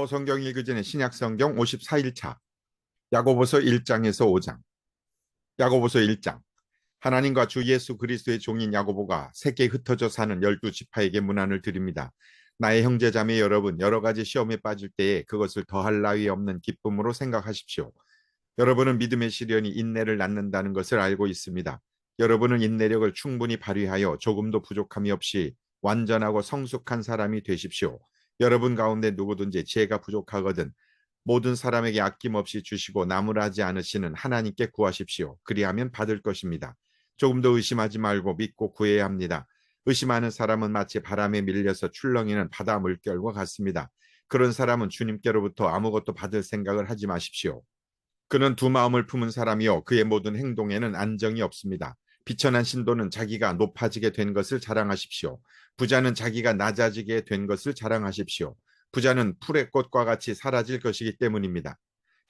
성경 읽기 전에 신약 성경 54일차 야고보서 1장에서 5장. 야고보서 1장. 하나님과 주 예수 그리스도의 종인 야고보가 세계에 흩어져 사는 12지파에게 문안을 드립니다. 나의 형제자매 여러분, 여러 가지 시험에 빠질 때에 그것을 더할 나위 없는 기쁨으로 생각하십시오. 여러분은 믿음의 시련이 인내를 낳는다는 것을 알고 있습니다. 여러분은 인내력을 충분히 발휘하여 조금도 부족함이 없이 완전하고 성숙한 사람이 되십시오. 여러분 가운데 누구든지 지혜가 부족하거든 모든 사람에게 아낌없이 주시고 나무라지 않으시는 하나님께 구하십시오. 그리하면 받을 것입니다. 조금 더 의심하지 말고 믿고 구해야 합니다. 의심하는 사람은 마치 바람에 밀려서 출렁이는 바다 물결과 같습니다. 그런 사람은 주님께로부터 아무것도 받을 생각을 하지 마십시오. 그는 두 마음을 품은 사람이요 그의 모든 행동에는 안정이 없습니다. 비천한 신도는 자기가 높아지게 된 것을 자랑하십시오. 부자는 자기가 낮아지게 된 것을 자랑하십시오. 부자는 풀의 꽃과 같이 사라질 것이기 때문입니다.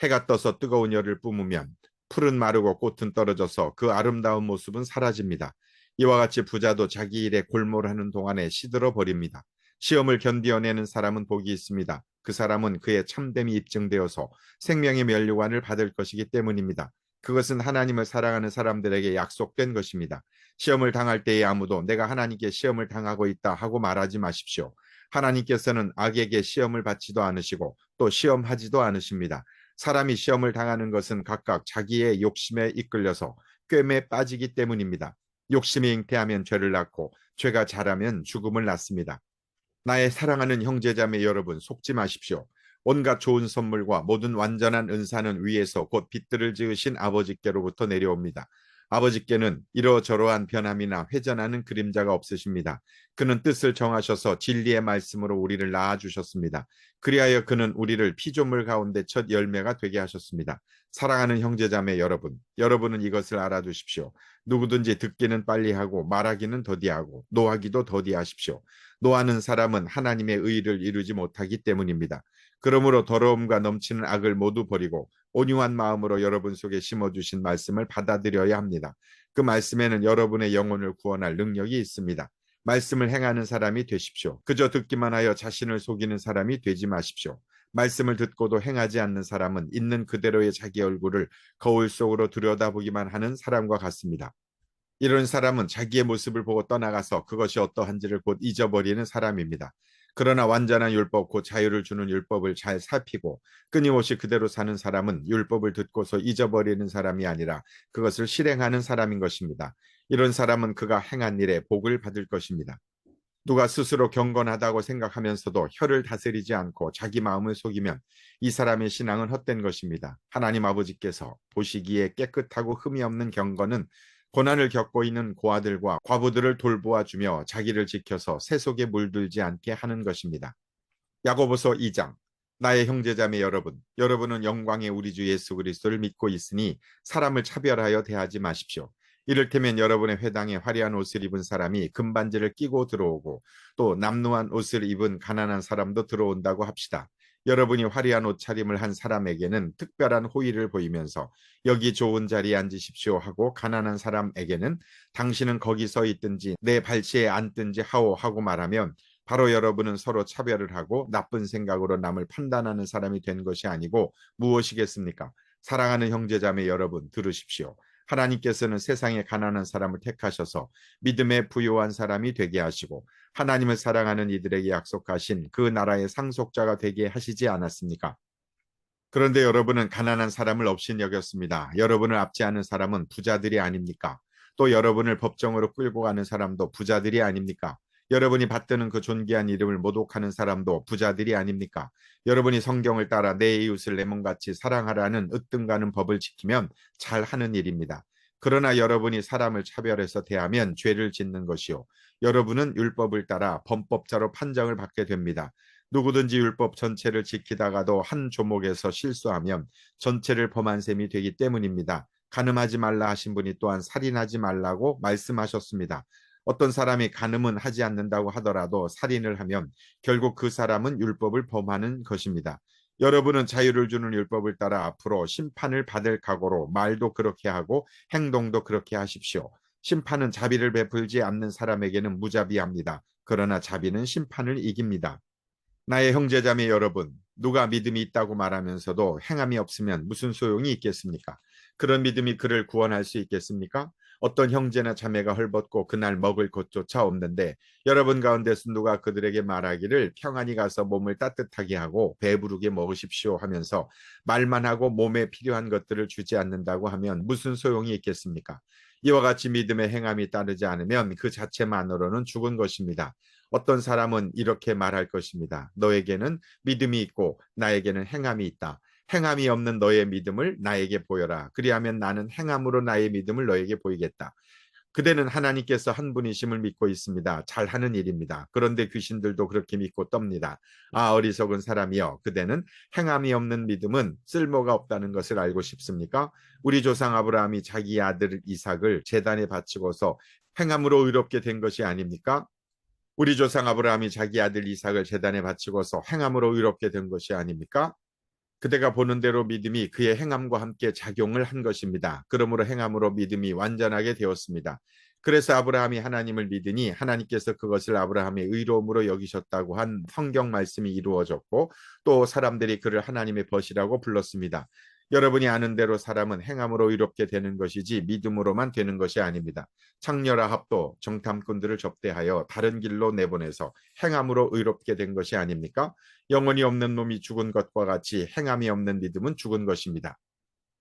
해가 떠서 뜨거운 열을 뿜으면 풀은 마르고 꽃은 떨어져서 그 아름다운 모습은 사라집니다. 이와 같이 부자도 자기 일에 골몰하는 동안에 시들어 버립니다. 시험을 견디어내는 사람은 복이 있습니다. 그 사람은 그의 참됨이 입증되어서 생명의 면류관을 받을 것이기 때문입니다. 그것은 하나님을 사랑하는 사람들에게 약속된 것입니다. 시험을 당할 때에 아무도 내가 하나님께 시험을 당하고 있다 하고 말하지 마십시오. 하나님께서는 악에게 시험을 받지도 않으시고 또 시험하지도 않으십니다. 사람이 시험을 당하는 것은 각각 자기의 욕심에 이끌려서 꿰매 빠지기 때문입니다. 욕심이 잉태하면 죄를 낳고 죄가 자라면 죽음을 낳습니다. 나의 사랑하는 형제자매 여러분, 속지 마십시오. 온갖 좋은 선물과 모든 완전한 은사는 위에서 곧 빛들을 지으신 아버지께로부터 내려옵니다. 아버지께는 이러저러한 변함이나 회전하는 그림자가 없으십니다. 그는 뜻을 정하셔서 진리의 말씀으로 우리를 낳아주셨습니다. 그리하여 그는 우리를 피조물 가운데 첫 열매가 되게 하셨습니다. 사랑하는 형제자매 여러분, 여러분은 이것을 알아두십시오. 누구든지 듣기는 빨리 하고 말하기는 더디하고 노하기도 더디하십시오. 노하는 사람은 하나님의 의를 이루지 못하기 때문입니다. 그러므로 더러움과 넘치는 악을 모두 버리고 온유한 마음으로 여러분 속에 심어주신 말씀을 받아들여야 합니다. 그 말씀에는 여러분의 영혼을 구원할 능력이 있습니다. 말씀을 행하는 사람이 되십시오. 그저 듣기만 하여 자신을 속이는 사람이 되지 마십시오. 말씀을 듣고도 행하지 않는 사람은 있는 그대로의 자기 얼굴을 거울 속으로 들여다보기만 하는 사람과 같습니다. 이런 사람은 자기의 모습을 보고 떠나가서 그것이 어떠한지를 곧 잊어버리는 사람입니다. 그러나 완전한 율법, 곧 자유를 주는 율법을 잘 살피고 끊임없이 그대로 사는 사람은 율법을 듣고서 잊어버리는 사람이 아니라 그것을 실행하는 사람인 것입니다. 이런 사람은 그가 행한 일에 복을 받을 것입니다. 누가 스스로 경건하다고 생각하면서도 혀를 다스리지 않고 자기 마음을 속이면 이 사람의 신앙은 헛된 것입니다. 하나님 아버지께서 보시기에 깨끗하고 흠이 없는 경건은 고난을 겪고 있는 고아들과 과부들을 돌보아 주며 자기를 지켜서 새 속에 물들지 않게 하는 것입니다. 야고보서 2장. 나의 형제자매 여러분, 여러분은 영광의 우리 주 예수 그리스도를 믿고 있으니 사람을 차별하여 대하지 마십시오. 이를테면 여러분의 회당에 화려한 옷을 입은 사람이 금반지를 끼고 들어오고 또 남루한 옷을 입은 가난한 사람도 들어온다고 합시다. 여러분이 화려한 옷차림을 한 사람에게는 특별한 호의를 보이면서 여기 좋은 자리에 앉으십시오 하고 가난한 사람에게는 당신은 거기 서 있든지 내 발치에 앉든지 하오 하고 말하면 바로 여러분은 서로 차별을 하고 나쁜 생각으로 남을 판단하는 사람이 된 것이 아니고 무엇이겠습니까? 사랑하는 형제자매 여러분 들으십시오. 하나님께서는 세상에 가난한 사람을 택하셔서 믿음에 부요한 사람이 되게 하시고 하나님을 사랑하는 이들에게 약속하신 그 나라의 상속자가 되게 하시지 않았습니까? 그런데 여러분은 가난한 사람을 업신 여겼습니다. 여러분을 앞지 않은 사람은 부자들이 아닙니까? 또 여러분을 법정으로 끌고 가는 사람도 부자들이 아닙니까? 여러분이 받드는 그 존귀한 이름을 모독하는 사람도 부자들이 아닙니까? 여러분이 성경을 따라 내 이웃을 내 몸같이 사랑하라는 으뜸가는 법을 지키면 잘하는 일입니다. 그러나 여러분이 사람을 차별해서 대하면 죄를 짓는 것이요. 여러분은 율법을 따라 범법자로 판정을 받게 됩니다. 누구든지 율법 전체를 지키다가도 한 조목에서 실수하면 전체를 범한 셈이 되기 때문입니다. 간음하지 말라 하신 분이 또한 살인하지 말라고 말씀하셨습니다. 어떤 사람이 간음은 하지 않는다고 하더라도 살인을 하면 결국 그 사람은 율법을 범하는 것입니다. 여러분은 자유를 주는 율법을 따라 앞으로 심판을 받을 각오로 말도 그렇게 하고 행동도 그렇게 하십시오. 심판은 자비를 베풀지 않는 사람에게는 무자비합니다. 그러나 자비는 심판을 이깁니다. 나의 형제자매 여러분, 누가 믿음이 있다고 말하면서도 행함이 없으면 무슨 소용이 있겠습니까? 그런 믿음이 그를 구원할 수 있겠습니까? 어떤 형제나 자매가 헐벗고 그날 먹을 것조차 없는데 여러분 가운데서 누가 그들에게 말하기를 평안히 가서 몸을 따뜻하게 하고 배부르게 먹으십시오 하면서 말만 하고 몸에 필요한 것들을 주지 않는다고 하면 무슨 소용이 있겠습니까? 이와 같이 믿음의 행함이 따르지 않으면 그 자체만으로는 죽은 것입니다. 어떤 사람은 이렇게 말할 것입니다. 너에게는 믿음이 있고 나에게는 행함이 있다. 행함이 없는 너의 믿음을 나에게 보여라. 그리하면 나는 행함으로 나의 믿음을 너에게 보이겠다. 그대는 하나님께서 한 분이심을 믿고 있습니다. 잘하는 일입니다. 그런데 귀신들도 그렇게 믿고 떱니다. 아, 어리석은 사람이여. 그대는 행함이 없는 믿음은 쓸모가 없다는 것을 알고 싶습니까? 우리 조상 아브라함이 자기 아들 이삭을 제단에 바치고서 행함으로 의롭게 된 것이 아닙니까? 우리 조상 아브라함이 자기 아들 이삭을 제단에 바치고서 행함으로 의롭게 된 것이 아닙니까? 그대가 보는 대로 믿음이 그의 행함과 함께 작용을 한 것입니다. 그러므로 행함으로 믿음이 완전하게 되었습니다. 그래서 아브라함이 하나님을 믿으니 하나님께서 그것을 아브라함의 의로움으로 여기셨다고 한 성경 말씀이 이루어졌고 또 사람들이 그를 하나님의 벗이라고 불렀습니다. 여러분이 아는 대로 사람은 행함으로 의롭게 되는 것이지 믿음으로만 되는 것이 아닙니다. 창녀라합도 정탐꾼들을 접대하여 다른 길로 내보내서 행함으로 의롭게 된 것이 아닙니까? 영혼이 없는 놈이 죽은 것과 같이 행함이 없는 믿음은 죽은 것입니다.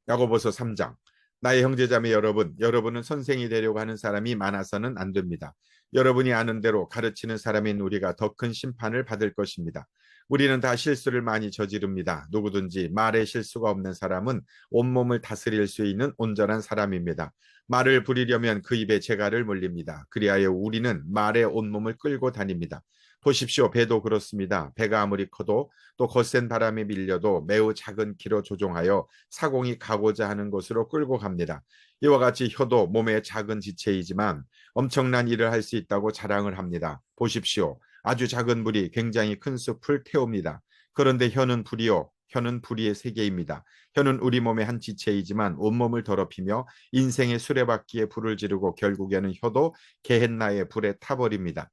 야고보서 3장. 나의 형제자매 여러분, 여러분은 선생이 되려고 하는 사람이 많아서는 안 됩니다. 여러분이 아는 대로 가르치는 사람인 우리가 더 큰 심판을 받을 것입니다. 우리는 다 실수를 많이 저지릅니다. 누구든지 말에 실수가 없는 사람은 온몸을 다스릴 수 있는 온전한 사람입니다. 말을 부리려면 그 입에 재갈을 물립니다. 그리하여 우리는 말에 온몸을 끌고 다닙니다. 보십시오. 배도 그렇습니다. 배가 아무리 커도 또 거센 바람에 밀려도 매우 작은 키로 조종하여 사공이 가고자 하는 곳으로 끌고 갑니다. 이와 같이 혀도 몸의 작은 지체이지만 엄청난 일을 할 수 있다고 자랑을 합니다. 보십시오. 아주 작은 불이 굉장히 큰 숲을 태웁니다. 그런데 혀는 불이요. 혀는 불의의 세계입니다. 혀는 우리 몸의 한 지체이지만 온몸을 더럽히며 인생의 수레바퀴에 불을 지르고 결국에는 혀도 게헨나의 불에 타버립니다.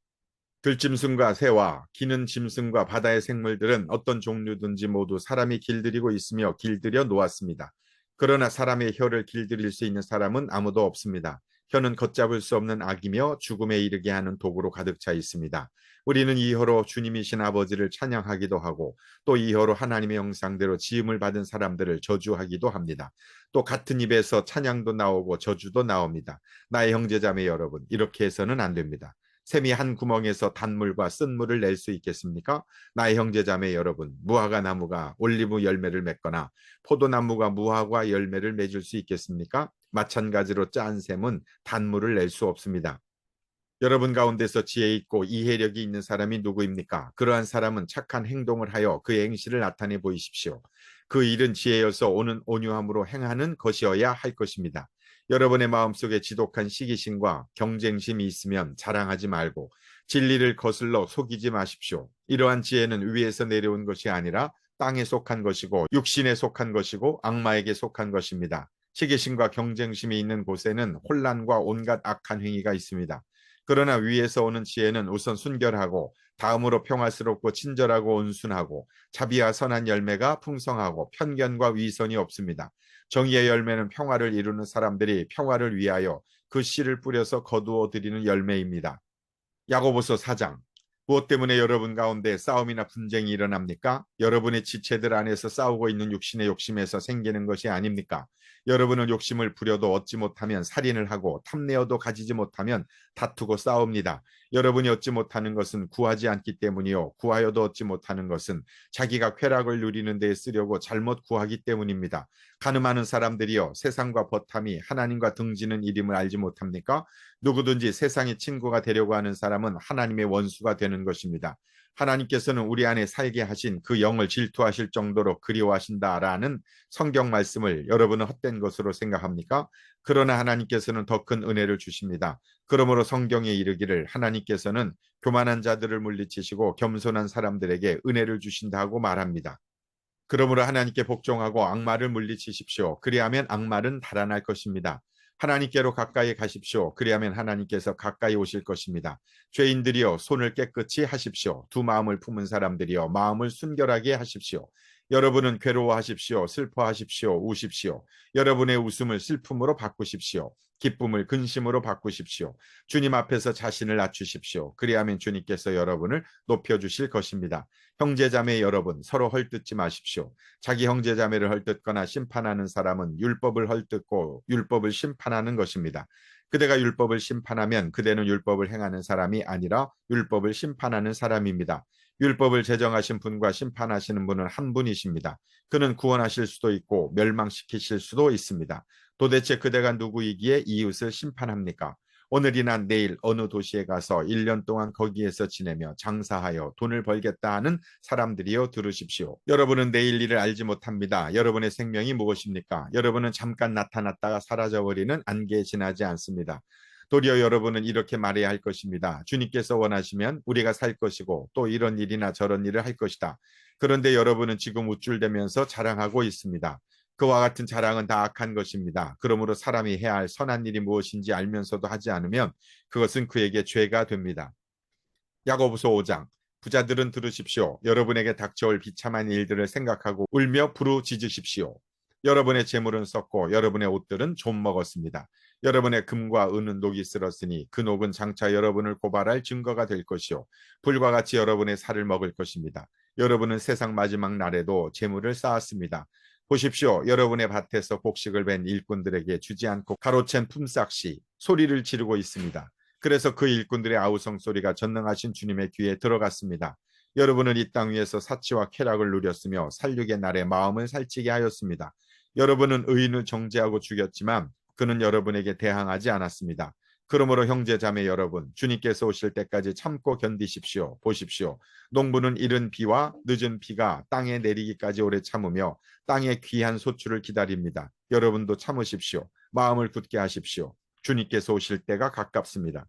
들짐승과 새와 기는 짐승과 바다의 생물들은 어떤 종류든지 모두 사람이 길들이고 있으며 길들여 놓았습니다. 그러나 사람의 혀를 길들일 수 있는 사람은 아무도 없습니다. 혀는 걷잡을 수 없는 악이며 죽음에 이르게 하는 도구로 가득 차 있습니다. 우리는 이 혀로 주님이신 아버지를 찬양하기도 하고 또 이 혀로 하나님의 형상대로 지음을 받은 사람들을 저주하기도 합니다. 또 같은 입에서 찬양도 나오고 저주도 나옵니다. 나의 형제자매 여러분, 이렇게 해서는 안 됩니다. 샘이 한 구멍에서 단물과 쓴물을 낼 수 있겠습니까? 나의 형제자매 여러분, 무화과 나무가 올리브 열매를 맺거나 포도나무가 무화과 열매를 맺을 수 있겠습니까? 마찬가지로 짠 샘은 단물을 낼 수 없습니다. 여러분 가운데서 지혜 있고 이해력이 있는 사람이 누구입니까? 그러한 사람은 착한 행동을 하여 그의 행실을 나타내 보이십시오. 그 일은 지혜여서 오는 온유함으로 행하는 것이어야 할 것입니다. 여러분의 마음속에 지독한 시기심과 경쟁심이 있으면 자랑하지 말고 진리를 거슬러 속이지 마십시오. 이러한 지혜는 위에서 내려온 것이 아니라 땅에 속한 것이고 육신에 속한 것이고 악마에게 속한 것입니다. 시기심과 경쟁심이 있는 곳에는 혼란과 온갖 악한 행위가 있습니다. 그러나 위에서 오는 지혜는 우선 순결하고 다음으로 평화스럽고 친절하고 온순하고 자비와 선한 열매가 풍성하고 편견과 위선이 없습니다. 정의의 열매는 평화를 이루는 사람들이 평화를 위하여 그 씨를 뿌려서 거두어 들이는 열매입니다. 야고보서 4장. 무엇 때문에 여러분 가운데 싸움이나 분쟁이 일어납니까? 여러분의 지체들 안에서 싸우고 있는 육신의 욕심에서 생기는 것이 아닙니까? 여러분은 욕심을 부려도 얻지 못하면 살인을 하고 탐내어도 가지지 못하면 다투고 싸웁니다. 여러분이 얻지 못하는 것은 구하지 않기 때문이요. 구하여도 얻지 못하는 것은 자기가 쾌락을 누리는 데 쓰려고 잘못 구하기 때문입니다. 가늠하는 사람들이요. 세상과 버탐이 하나님과 등지는 이름을 알지 못합니까? 누구든지 세상의 친구가 되려고 하는 사람은 하나님의 원수가 되는 것입니다. 하나님께서는 우리 안에 살게 하신 그 영을 질투하실 정도로 그리워하신다라는 성경 말씀을 여러분은 헛된 것으로 생각합니까? 그러나 하나님께서는 더 큰 은혜를 주십니다. 그러므로 성경에 이르기를 하나님께서는 교만한 자들을 물리치시고 겸손한 사람들에게 은혜를 주신다고 말합니다. 그러므로 하나님께 복종하고 악마를 물리치십시오. 그리하면 악마는 달아날 것입니다. 하나님께로 가까이 가십시오. 그리하면 하나님께서 가까이 오실 것입니다. 죄인들이여 손을 깨끗이 하십시오. 두 마음을 품은 사람들이여 마음을 순결하게 하십시오. 여러분은 괴로워하십시오. 슬퍼하십시오. 우십시오. 여러분의 웃음을 슬픔으로 바꾸십시오. 기쁨을 근심으로 바꾸십시오. 주님 앞에서 자신을 낮추십시오. 그리하면 주님께서 여러분을 높여주실 것입니다. 형제자매 여러분, 서로 헐뜯지 마십시오. 자기 형제자매를 헐뜯거나 심판하는 사람은 율법을 헐뜯고 율법을 심판하는 것입니다. 그대가 율법을 심판하면 그대는 율법을 행하는 사람이 아니라 율법을 심판하는 사람입니다. 율법을 제정하신 분과 심판하시는 분은 한 분이십니다. 그는 구원하실 수도 있고 멸망시키실 수도 있습니다. 도대체 그대가 누구이기에 이웃을 심판합니까? 오늘이나 내일 어느 도시에 가서 1년 동안 거기에서 지내며 장사하여 돈을 벌겠다 하는 사람들이여 들으십시오. 여러분은 내일 일을 알지 못합니다. 여러분의 생명이 무엇입니까? 여러분은 잠깐 나타났다가 사라져버리는 안개에 지나지 않습니다. 도리어 여러분은 이렇게 말해야 할 것입니다. 주님께서 원하시면 우리가 살 것이고 또 이런 일이나 저런 일을 할 것이다. 그런데 여러분은 지금 우쭐대면서 자랑하고 있습니다. 그와 같은 자랑은 다 악한 것입니다. 그러므로 사람이 해야 할 선한 일이 무엇인지 알면서도 하지 않으면 그것은 그에게 죄가 됩니다. 야고보서 5장. 부자들은 들으십시오. 여러분에게 닥쳐올 비참한 일들을 생각하고 울며 부르짖으십시오. 여러분의 재물은 썩고 여러분의 옷들은 좀 먹었습니다. 여러분의 금과 은은 녹이 쓸었으니 그 녹은 장차 여러분을 고발할 증거가 될 것이요 불과 같이 여러분의 살을 먹을 것입니다. 여러분은 세상 마지막 날에도 재물을 쌓았습니다. 보십시오. 여러분의 밭에서 곡식을 벤 일꾼들에게 주지 않고 가로챈 품삯이 소리를 지르고 있습니다. 그래서 그 일꾼들의 아우성 소리가 전능하신 주님의 귀에 들어갔습니다. 여러분은 이 땅 위에서 사치와 쾌락을 누렸으며 살육의 날에 마음을 살찌게 하였습니다. 여러분은 의인을 정죄하고 죽였지만 그는 여러분에게 대항하지 않았습니다. 그러므로 형제 자매 여러분, 주님께서 오실 때까지 참고 견디십시오. 보십시오. 농부는 이른 비와 늦은 비가 땅에 내리기까지 오래 참으며 땅의 귀한 소출을 기다립니다. 여러분도 참으십시오. 마음을 굳게 하십시오. 주님께서 오실 때가 가깝습니다.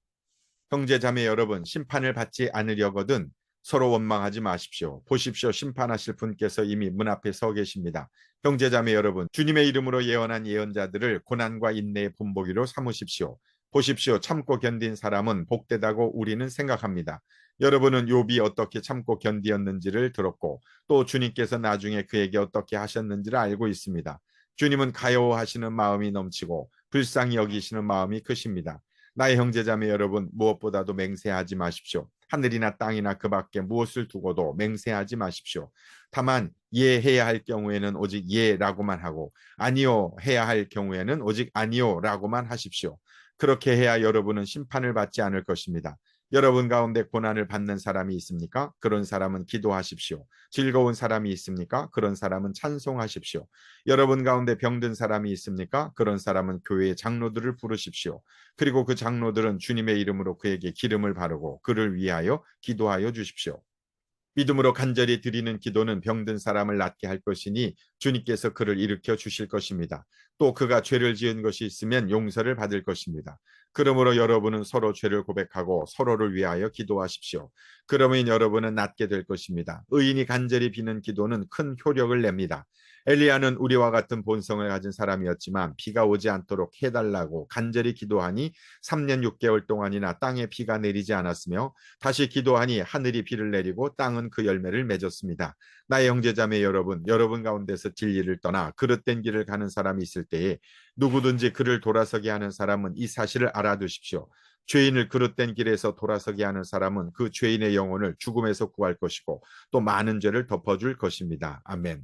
형제 자매 여러분, 심판을 받지 않으려거든 서로 원망하지 마십시오. 보십시오. 심판하실 분께서 이미 문 앞에 서 계십니다. 형제 자매 여러분, 주님의 이름으로 예언한 예언자들을 고난과 인내의 본보기로 삼으십시오. 보십시오. 참고 견딘 사람은 복되다고 우리는 생각합니다. 여러분은 욥이 어떻게 참고 견디었는지를 들었고 또 주님께서 나중에 그에게 어떻게 하셨는지를 알고 있습니다. 주님은 가여워하시는 마음이 넘치고 불쌍히 여기시는 마음이 크십니다. 나의 형제자매 여러분, 무엇보다도 맹세하지 마십시오. 하늘이나 땅이나 그 밖에 무엇을 두고도 맹세하지 마십시오. 다만 예 해야 할 경우에는 오직 예라고만 하고 아니요 해야 할 경우에는 오직 아니요라고만 하십시오. 그렇게 해야 여러분은 심판을 받지 않을 것입니다. 여러분 가운데 고난을 받는 사람이 있습니까? 그런 사람은 기도하십시오. 즐거운 사람이 있습니까? 그런 사람은 찬송하십시오. 여러분 가운데 병든 사람이 있습니까? 그런 사람은 교회의 장로들을 부르십시오. 그리고 그 장로들은 주님의 이름으로 그에게 기름을 바르고 그를 위하여 기도하여 주십시오. 믿음으로 간절히 드리는 기도는 병든 사람을 낫게 할 것이니 주님께서 그를 일으켜 주실 것입니다. 또 그가 죄를 지은 것이 있으면 용서를 받을 것입니다. 그러므로 여러분은 서로 죄를 고백하고 서로를 위하여 기도하십시오. 그러면 여러분은 낫게 될 것입니다. 의인이 간절히 비는 기도는 큰 효력을 냅니다. 엘리야는 우리와 같은 본성을 가진 사람이었지만 비가 오지 않도록 해달라고 간절히 기도하니 3년 6개월 동안이나 땅에 비가 내리지 않았으며 다시 기도하니 하늘이 비를 내리고 땅은 그 열매를 맺었습니다. 나의 형제자매 여러분, 여러분 가운데서 진리를 떠나 그릇된 길을 가는 사람이 있을 때에 누구든지 그를 돌아서게 하는 사람은 이 사실을 알아두십시오. 죄인을 그릇된 길에서 돌아서게 하는 사람은 그 죄인의 영혼을 죽음에서 구할 것이고 또 많은 죄를 덮어줄 것입니다. 아멘.